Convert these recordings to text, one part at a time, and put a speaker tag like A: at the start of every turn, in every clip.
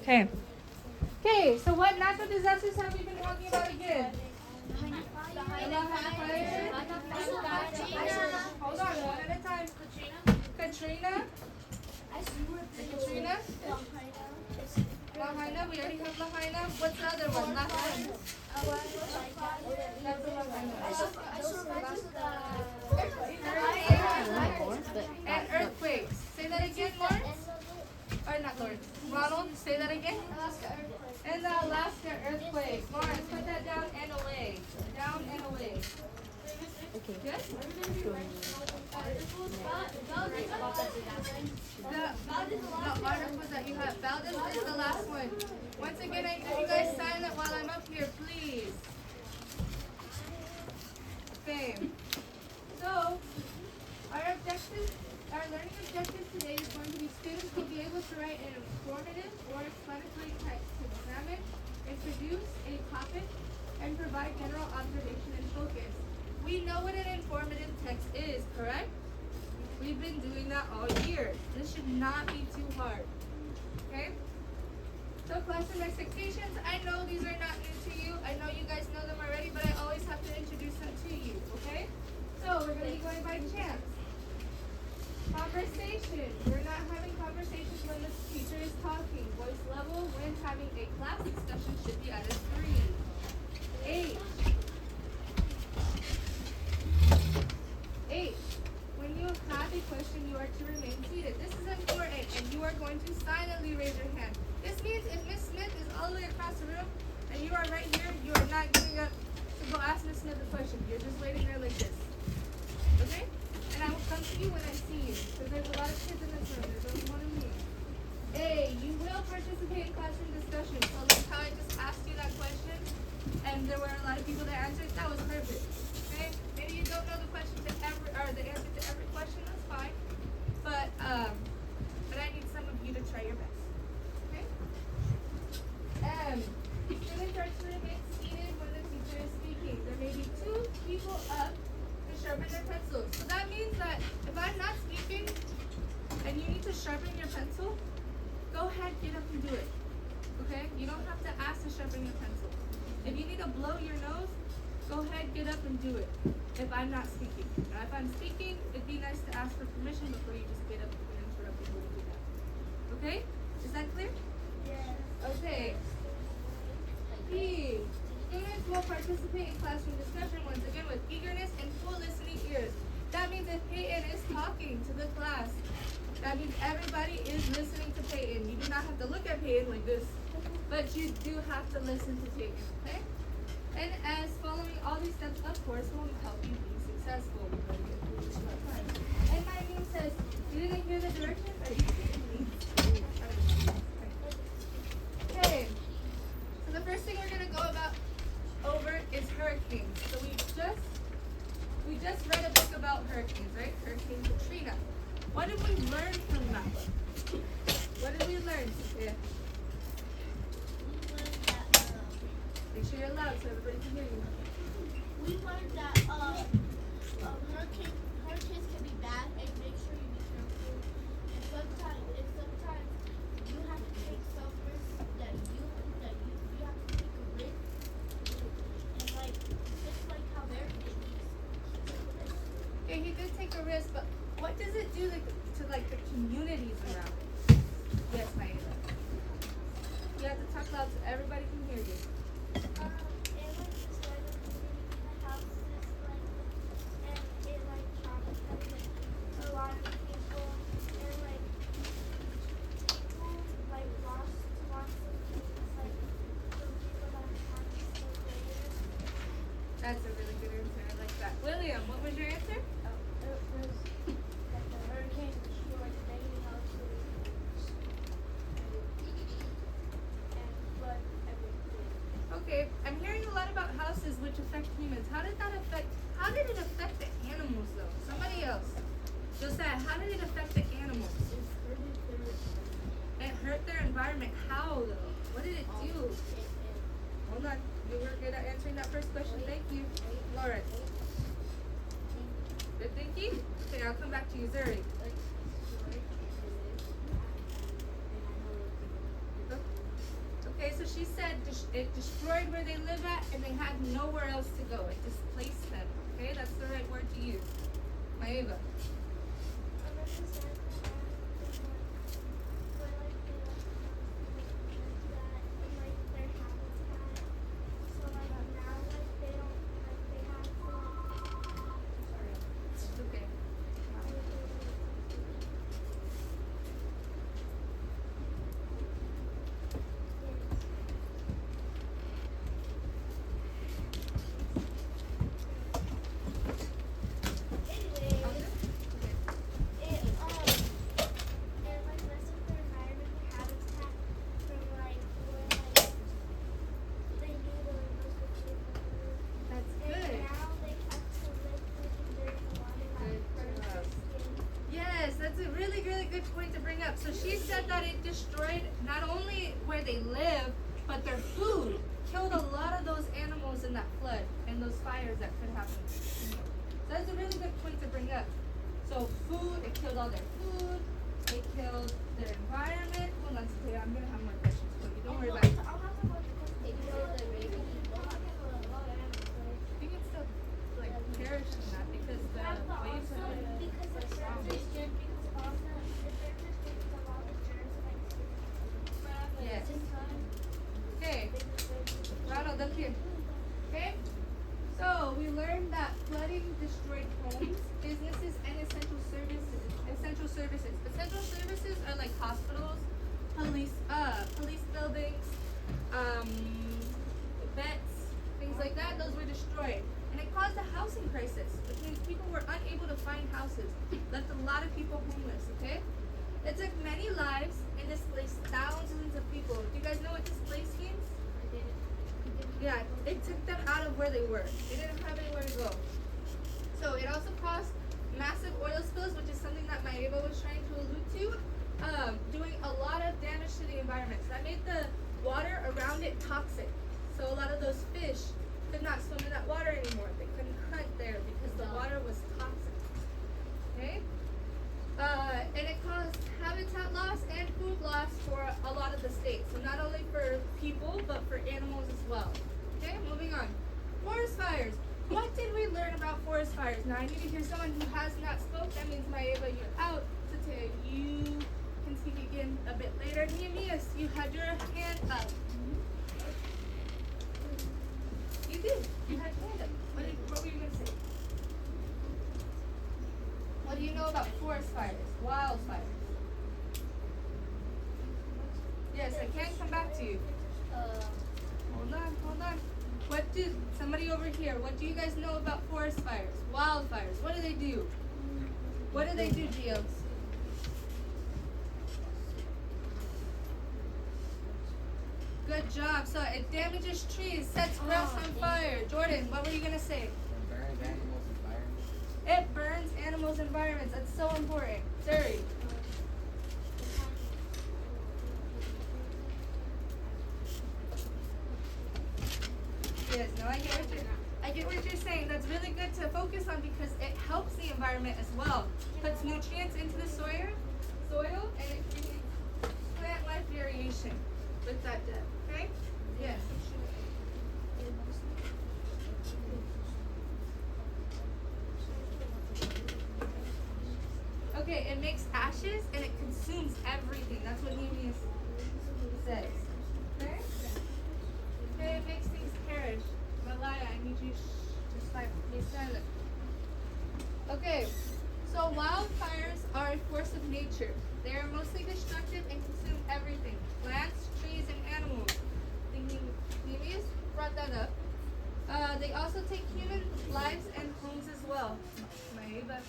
A: Okay. Okay, so what natural disasters have we been talking about again? Hold on, one at a time. Katrina. Katrina. Lahaina. We already have Lahaina. What's the other one? Last one. That's the Lahaina. And earthquakes. Say that again, Lawrence. Or not Lawrence. Ronald, say that again. And the Alaska earthquake. Lawrence, put that down and away. Down and away. Okay. Good? The articles that you have. Valdez is the last one. Once again, I need you guys silent while I'm up here, please. Okay. So, our learning objective today is going to be students will be able to write an informative or explanatory text to examine, introduce a topic, and provide general observation and focus. We know what an informative text is, correct? We've been doing that all year. This should not be too hard. Okay? So classroom expectations, I know these are not new to you. I know you guys know them already, but I always have to introduce them to you, okay? So we're going to be going by chance. Conversation. We're not having conversations when the teacher is talking. Voice level when having a class discussion should be at a 3. Age. When you have a question, you are to remain seated. This is important, and you are going to silently raise your hand. This means if Miss Smith is all the way across the room, and you are right here, you are not getting up to go ask Miss Smith a question. You're just waiting there like this. Okay? And I will come to you when I see you, because there's a lot of kids in this room. There's only one of me. You will participate in classroom discussion. So like how I just asked you that question, and there were a lot of people that answered. That was perfect. Okay? Maybe you don't know the question to every, or the answer to every question. That's fine. But I need some of you to try your best. Okay? Students are to remain seated when the teacher is speaking. There may be 2 people up to sharpen their pencils. So that means that if I'm not speaking and you need to sharpen your pencil, go ahead, get up and do it. Okay? You don't have to ask to sharpen your pencil. If you need to blow your nose, go ahead, get up and do it. If I'm not speaking. Now, if I'm speaking, it'd be nice to ask for permission before you just get up and interrupt people to do that. Okay? Is that clear? Yes. Okay. B. Students will participate in classroom discussion once again with eagerness and full listening ears. That means if Peyton is talking to the class, that means everybody is listening to Peyton. You do not have to look at Peyton like this, but you do have to listen to Peyton, okay? And as following all these steps, of course, will help you be successful. And my name says, you didn't hear the directions? Are you kidding me? Okay. So the first thing we're gonna go over is hurricanes. So we just read a book about hurricanes, right? Hurricane Katrina. What did we learn from that book? What did we learn, Sophia? Make sure you're loud so everybody can hear you.
B: We learned that hurricanes can be bad, and make sure you be careful. And sometimes you have to take some risks that you have to take a risk. And like just like how Mary did,
A: Okay, he did take a risk, but what does it do to the communities around it? Yes, Maida. You have to talk loud so everybody can hear you.
B: it like destroyed the community, the houses, and it like traumatized a lot of people, and like people like lost lots of things, like some people that had to stay later.
A: That's a really good answer. I like that. William, what was your answer?
B: It was that the hurricane destroyed many houses and flood everything.
A: Okay, I'm hearing a lot about houses which affect humans. How did it affect the animals though? Somebody else. Josiah, how did it affect the animals? It hurt their environment. How though? What did it do? Hold on. You were good at answering that first question. Thank you. Lawrence. Good thinking? Okay, I'll come back to you, Zuri. she said it destroyed where they live at, and they had nowhere else to go. It displaced them. Okay, that's the right word to use. Maeva. Okay. That's good. Yes, that's a really, really good point to bring up. So she said that it destroyed not only where they live, but their food. Killed a lot of those animals in that flood and those fires that could happen. So that's a really good point to bring up. So food, it killed all their food, it killed their environment. Hold on, Sophia, I'm gonna have more questions for you. Don't worry about it. You can still like perish in that because the waves are Yes. Okay. Ronald, up here. Okay? So we learned that flooding destroyed homes, businesses, and essential services. Essential services. Essential services are like hospitals, police buildings, vets, things like that. Those were destroyed. And it caused a housing crisis, which means people were unable to find houses. Left a lot of people homeless, okay? It took many lives and displaced thousands of people. Do you guys know what displaced means? Yeah, it took them out of where they were. They didn't have anywhere to go. So it also caused massive oil spills, which is something that Maeva was trying to allude to, doing a lot of damage to the environment. So that made the water around it toxic. So a lot of those fish could not swim in that water anymore. They couldn't hunt there because the water was toxic. Okay? And it caused habitat loss and food loss for a lot of the states. So not only for people, but for animals as well. Okay, moving on. Forest fires. What did we learn about forest fires? Now I need to hear someone who has not spoke. That means Maeva, you're out. Satea, you can speak again a bit later. Nehemias, you had your hand up. You did. You had your hand up. What were you going to say? What do you know about forest fires? Wildfires? Yes, I can come back to you. Hold on. Somebody over here, what do you guys know about forest fires? Wildfires, what do they do? What do they do, Geos? Good job. So it damages trees, sets grass on fire. Jordan, what were you going to say? It burns animals' environments. That's so important. Suri. Yes, no, I get what you're saying. That's really good to focus on because it helps the environment as well. Puts nutrients into the soil, and it creates plant life variation with that depth. Okay? Yes. Okay, it makes ashes and it consumes everything. That's what Nehemiah says. Okay? Okay, it makes things perish. Malaya, I need you to be silent. Okay, so wildfires are a force of nature. They are mostly destructive and consume everything. Plants, trees, and animals. Nehemiah brought that up. They also take human lives and homes as well. Maeva.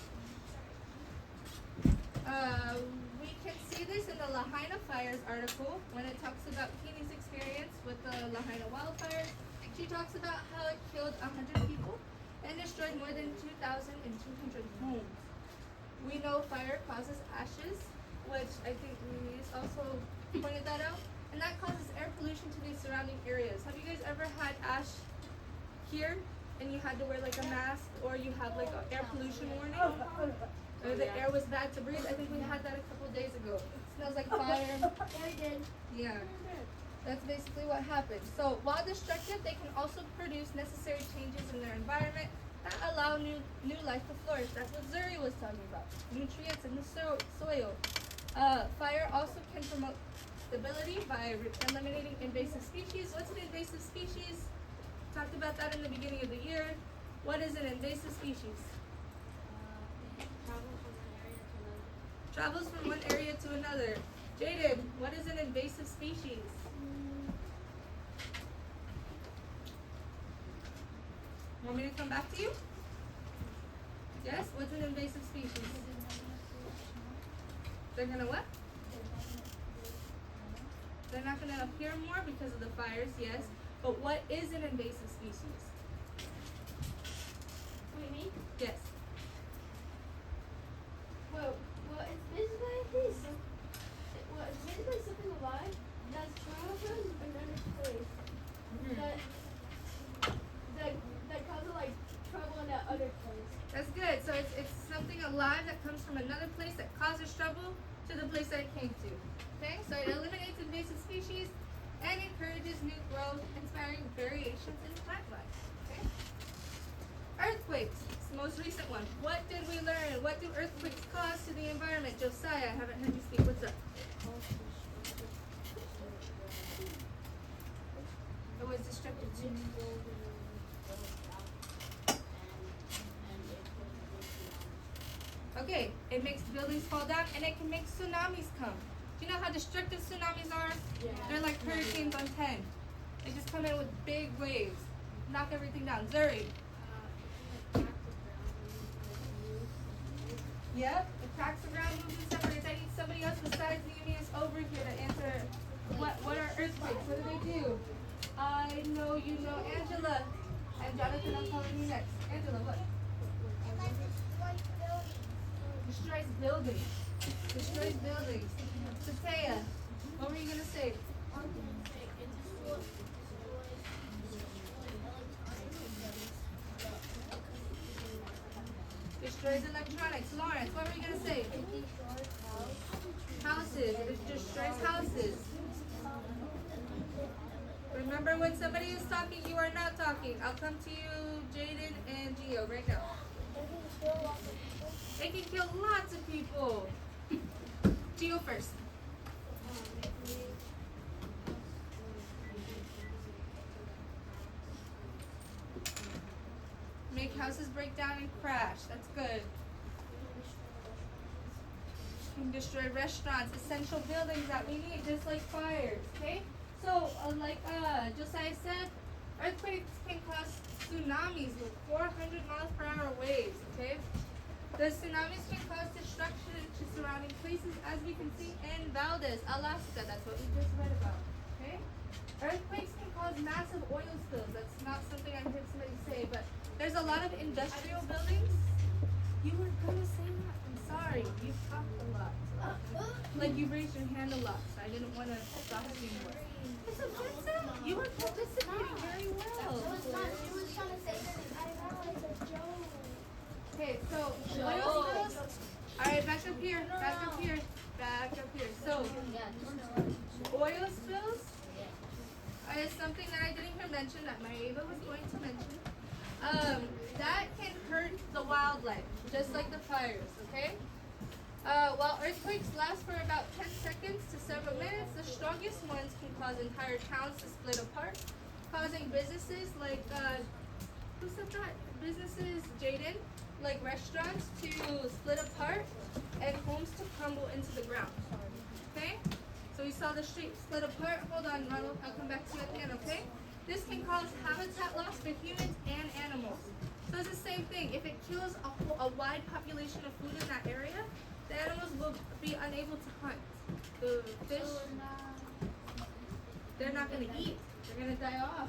A: We can see this in the Lahaina Fires article when it talks about Keeney's experience with the Lahaina wildfires. She talks about how it killed 100 people and destroyed more than 2,200 homes. We know fire causes ashes, which I think Luis also pointed that out, and that causes air pollution to the surrounding areas. Have you guys ever had ash here and you had to wear like a mask or you have like an air pollution warning? Or the air was bad to breathe. I think we had that a couple of days ago. It smells like fire.
B: Yeah, we did.
A: Yeah. That's basically what happens. So while destructive, they can also produce necessary changes in their environment that allow new life to flourish. That's what Zuri was talking about. Nutrients in the soil. Fire also can promote stability by eliminating invasive species. What's an invasive species? Talked about that in the beginning of the year. What is an invasive species? Travels from one area to another. Jaden, what is an invasive species? Want me to come back to you? Yes? What's an invasive species? They're gonna what? They're not gonna appear more because of the fires, yes. But what is an invasive species?
B: What do you mean?
A: Yes.
B: Well, it's basically something alive that's traveled from another place that causes like trouble in that other place.
A: That's good. So it's something alive that comes from another place that causes trouble to the place that it came to. Okay? So it eliminates invasive species and encourages new growth, inspiring variations in plant life. Okay? Earthquakes. It's the most recent one. What did we learn? What do earthquakes cause to the environment? Josiah, I haven't heard you speak. What's up? It was destructive too. Okay, it makes buildings fall down and it can make tsunamis come. Do you know how destructive tsunamis are?
B: Yeah.
A: They're like hurricanes on 10. They just come in with big waves, knock everything down. Zuri. Yep, it cracks the ground, moves and separates. I need somebody else besides Neemias over here to answer. What are earthquakes? What do they do? I know you know Angela. And Jonathan, I'm calling you next. Angela, what? Destroys buildings. Destroys buildings. Sataya, what were you gonna say? Destroys electronics. Lawrence, what were you gonna say? Houses. It destroys houses. Remember when somebody is talking, you are not talking. I'll come to you, Jaden and Gio, right now. It can kill lots of people. Gio first. Make houses break down and crash. That's good. Can destroy restaurants, essential buildings that we need, just like fires. Okay? So, like Josiah said, earthquakes can cause tsunamis with 400 miles per hour waves. Okay? The tsunamis can cause destruction to surrounding places, as we can see in Valdez, Alaska. That's what we just read about. Okay? Earthquakes can cause massive oil spills. That's not something I heard somebody say, but there's a lot of industrial buildings. You were gonna say that. I'm sorry. You talked a lot. Like you raised your hand a lot, so I didn't want to stop you more. It's offensive. You were participating very well.
B: She was trying to say that I know it's a joke.
A: Okay, so oil spills. All right, back up here. Back up here. Back up here. So oil spills is something that I didn't hear mentioned that Marieva was going to mention. That can hurt the wildlife, just like the fires. Okay. While earthquakes last for about 10 seconds to several minutes, the strongest ones can cause entire towns to split apart, causing businesses like, who said that? Businesses, Jaden, like restaurants to split apart and homes to crumble into the ground. Okay? So we saw the street split apart. Hold on, Marlo. I'll come back to you at the end, okay? This can cause habitat loss for humans and animals. So it's the same thing. If it kills a wide population of food in that area, the animals will be unable to hunt. The fish, they're not going to eat. They're going to die off.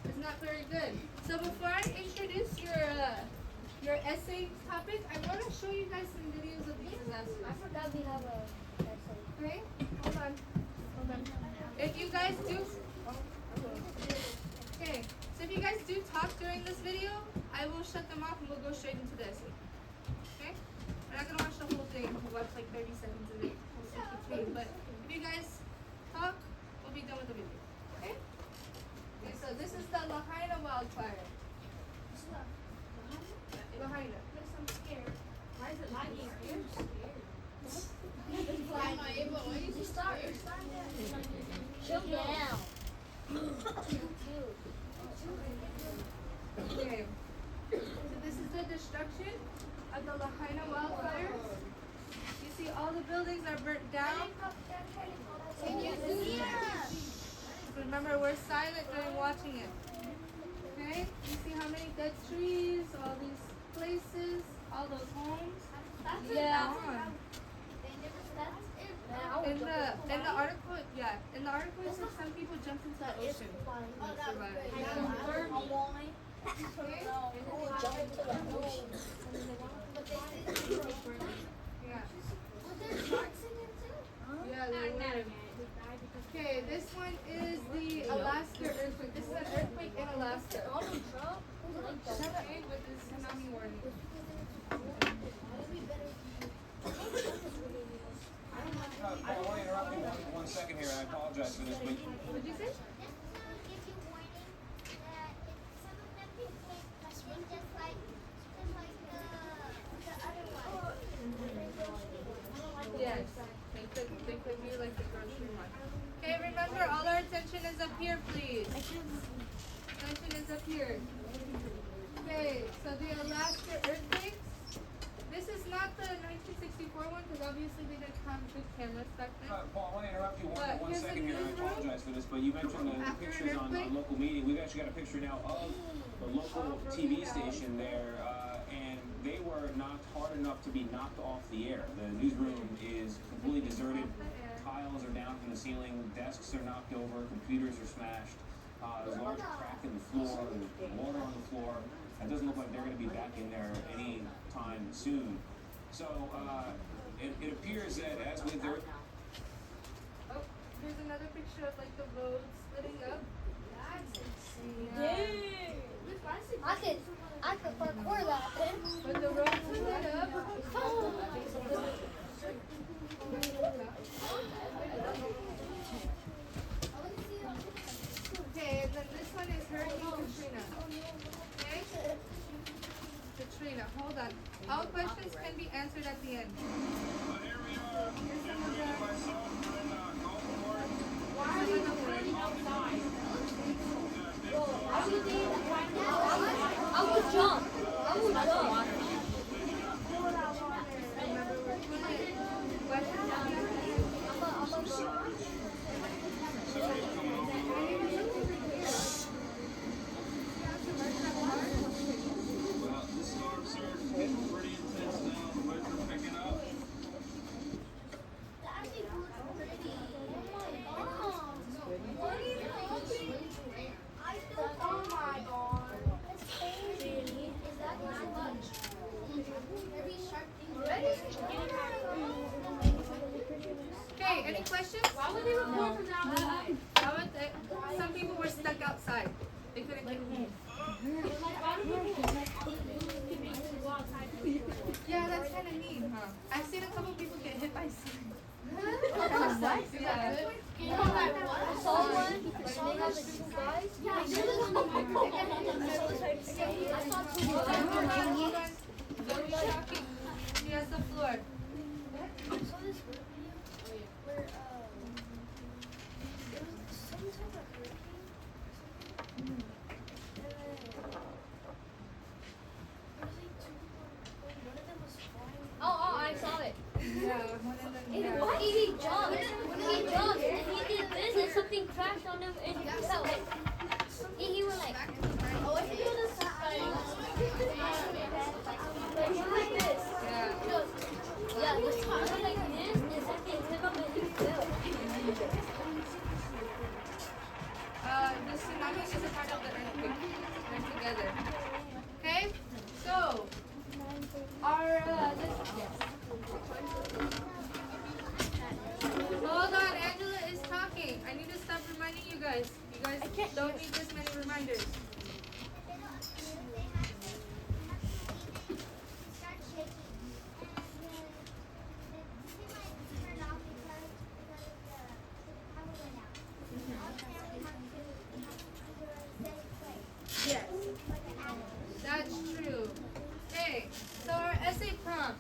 A: It's not very good. So before I introduce your essay topic, I want to show you guys some videos of these disasters.
B: I forgot we have a essay.
A: Okay? Hold on. Hold on. If you guys do... Okay. So if you guys do talk during this video, I will shut them off and we'll go straight into the essay. Okay? We're not going to watch the whole thing. We'll watch like 30 seconds of it. We'll switch between. But if you guys talk, we'll be done with the video. Okay. So this is the destruction of the Lahaina wildfires. You see all the buildings are burnt down. Remember, we're silent during watching it. Okay? You see how many dead trees, all these places, all those homes?
B: Yeah.
A: Gone. In the article, yeah, in the article it said some people jumped into the ocean. And survived. Yeah. Yeah, they were. Okay, this one is the Alaska earthquake. This is an earthquake in Alaska. Okay, with the tsunami warning.
C: I want to interrupt you one second here. I apologize for this, but
A: What'd you say? Yes. They could be like the grocery one. Okay, remember all our attention is up here, please. Attention is up here. Okay, so the Alaska earthquakes. This is not the 1964 one because obviously they didn't have good cameras back then.
C: Paul, I want to interrupt you
A: But
C: one
A: here's
C: second
A: the
C: here. I
A: newsroom.
C: apologize for this, but you mentioned the
A: After an
C: pictures on
A: earthquake.
C: local media. We've actually got a picture now of the local TV station there, and they were knocked hard enough to be knocked off the air. The newsroom is completely deserted. Tiles are down from the ceiling. Desks are knocked over. Computers are smashed. There's a large crack in the floor. There's water on the floor. It doesn't look like they're going to be back in there anytime soon. So it appears that as with the
A: Oh, here's another picture of like the road splitting up. That's insane.
B: I could parkour that.
A: But the road split up. Okay, and then this one is Hurricane Katrina. Okay? Katrina, hold on. All questions can be answered at the end.
C: Here we are.
A: Here's some of the
C: Myself and Gulfport.
B: I would jump.
A: remember we're putting questions at the end.
C: Well, the storm surge is getting pretty intense now. The winds are picking up.
B: Oh my god. That's crazy. Is that too much?
A: Okay, any questions? Why would they record from outside? How would they, some people were stuck outside. They couldn't get home. Yeah, that's kind of neat, huh? I've seen a couple people get hit by signs. Yeah.
B: I saw one. They have like two guys. I saw two
A: Hold
B: guys.
A: on. Very shocking. Yes, the floor.
B: I saw this video where it was some type of hurricane. And then there was like two people. One of them was flying. Oh, I saw it.
A: Yeah, one of them. Yeah.
B: He jumped. He jumped and he did this and something crashed on him and he fell. He was like, oh, I think it was a like he was this.
A: Yeah.
B: He goes, yeah, this was like this and something hit him and he fell.
A: The tsunami is a part of the earthquake. They're together. Okay? So, our, hold on, Angela is talking. I need to stop reminding you guys. You guys don't need this many reminders. Yes, that's true. Okay, so our essay prompt.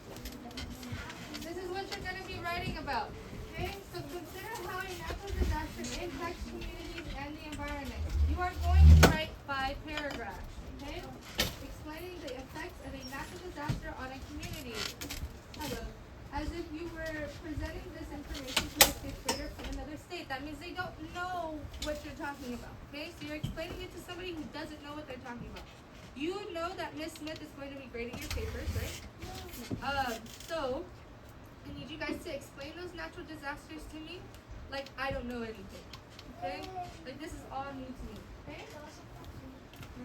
A: This is what you're going to be writing about. Okay, so consider how a natural disaster impacts communities and the environment. You are going to write 5 paragraphs, okay? Explaining the effects of a natural disaster on a community. Hello. As if you were presenting this information to a 6th grader from another state. That means they don't know what you're talking about, okay? So you're explaining it to somebody who doesn't know what they're talking about. You know that Miss Smith is going to be grading your papers, right? So I need you guys to explain those natural disasters to me like I don't know anything, okay? Like this is all new to me, okay?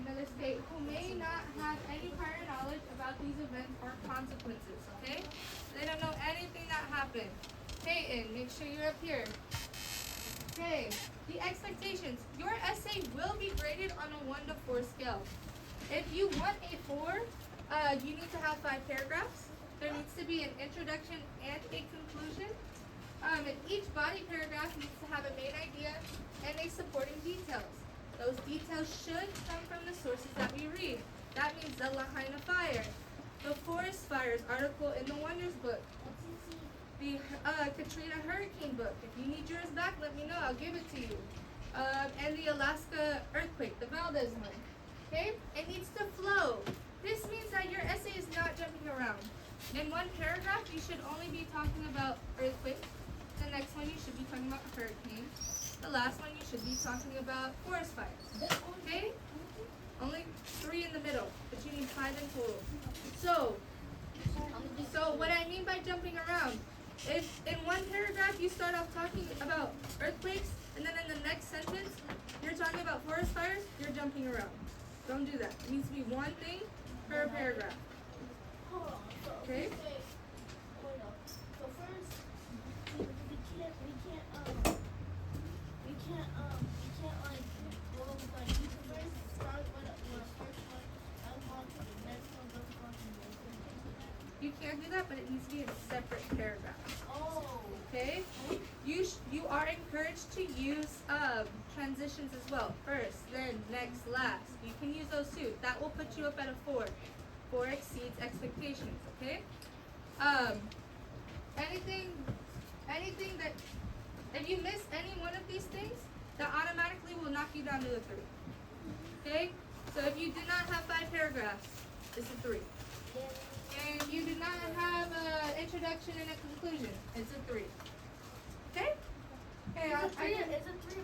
A: Another state who may not have any prior knowledge about these events or consequences, okay? They don't know anything that happened. Peyton, make sure you're up here. Okay, the expectations. Your essay will be graded on a 1 to 4 scale. If you want a 4, you need to have 5 paragraphs. There needs to be an introduction and a conclusion. And each body paragraph needs to have a main idea and a supporting details. Those details should come from the sources that we read. That means the Lahaina fire, the forest fires article in the Wonders book, the Katrina hurricane book. If you need yours back, let me know. I'll give it to you. And the Alaska earthquake, the Valdez one. Okay? It needs to flow. This means that your essay is not jumping around. In 1 paragraph, you should only be talking about earthquake. The next one, you should be talking about hurricane. The last one, you should be talking about forest fires. Okay? Only 3 in the middle, but you need 5 in total. So what I mean by jumping around, if in 1 paragraph you start off talking about earthquakes, and then in the next sentence you're talking about forest fires, you're jumping around. Don't do that. It needs to be 1 thing per paragraph. Okay?
B: So first, we can't like go like you can first start with the first one, and go on to the next one, go on to the next one.
A: You can do that, but it needs to be in a separate paragraph.
B: Oh.
A: Okay? You are encouraged to use transitions as well. First, then, next, last. You can use those too. That will put you up at a 4. 4 exceeds expectations, okay? Anything that, if you miss any one of these things, that automatically will knock you down to a 3. Okay? So if you do not have 5 paragraphs, it's a 3. And you do not have an introduction and a conclusion, it's a 3. Okay? Okay,
B: Is a 3 a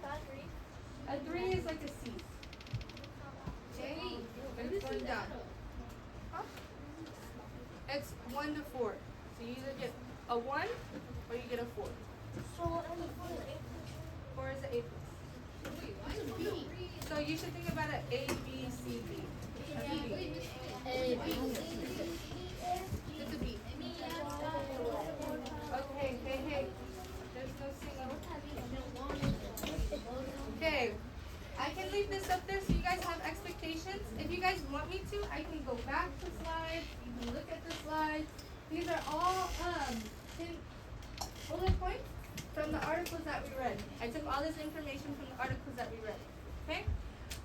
B: bad grade?
A: a 3 is like a C. Okay? But it's going down. Huh? It's 1 to 4. So you either get a 1 or you get a 4.
B: So and the 4 is A+.
A: 4 is an A+.
B: Wait, why is it B?
A: So you should think about it A, B, C, D. That's a B.
B: A, B,
A: It's a B. Okay, hey. There's no singing. Okay. I can leave this up there so you guys have expectations. If you guys want me to, I can go back to slides. You can look at the slides. These are all bullet points from the articles that we read. I took all this information from the articles that we read. Okay?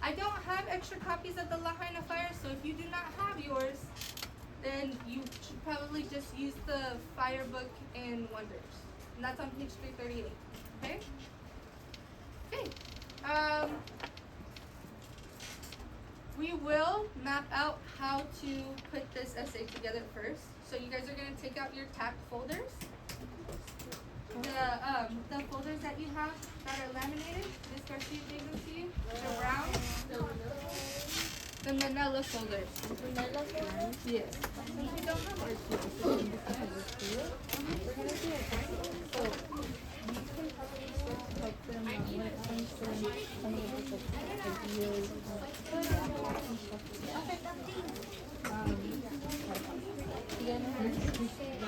A: I don't have extra copies of the Lahaina fire, so if you do not have yours, then you should probably just use the fire book in Wonders. And that's on page 338. Okay? Okay. We will map out how to put this essay together first. So you guys are going to take out your TAP folders. The folders that you have that are laminated, Ms. Garcia gave them to you. The brown. The manila folders. Yes. Since we don't have ours. We're going to do it. So you can probably start to help them when it comes to some of the ideas.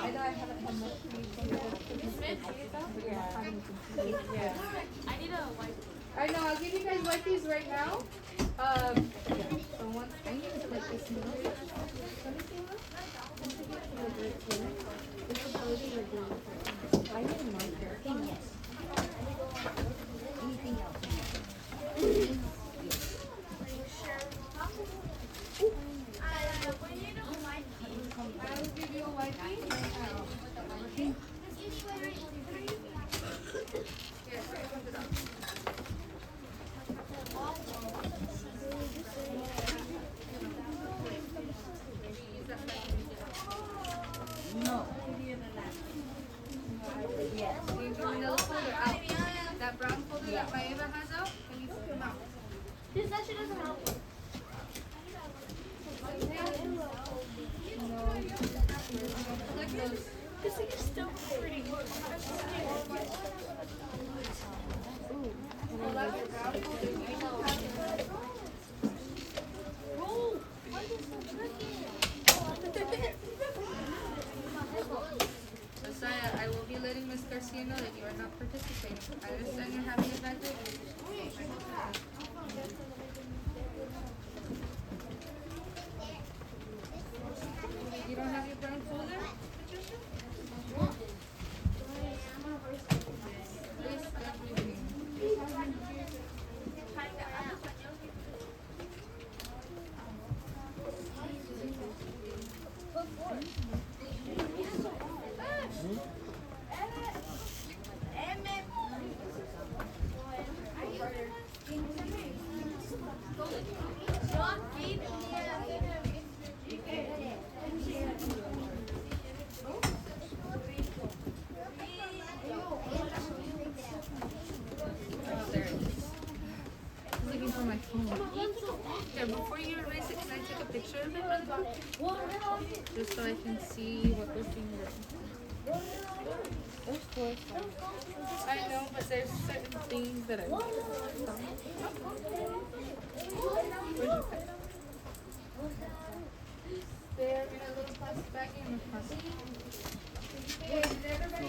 A: I know I haven't had much for you. Yeah.
B: I need a white.
A: I know, I'll give you guys wipes right now. So once I need to let this move. Let me see what. I need a marker. Anything else? I will give you a wipey.
B: This actually doesn't help.
A: Like those.
B: This thing is still pretty.
A: Josiah, I will be letting Miss Garcia know that you are not participating. I understand you're having a bad day. You don't have your brown folder, Patricia? Please, stop reading. Oh, there it is. I'm looking for my phone. Here, before you erase it, can I take a picture of it really quick? Just so I can see what they're being written. I know, but there's certain things that I like. Where's your pen? They're in a little plastic bag in the front. Hey, did everybody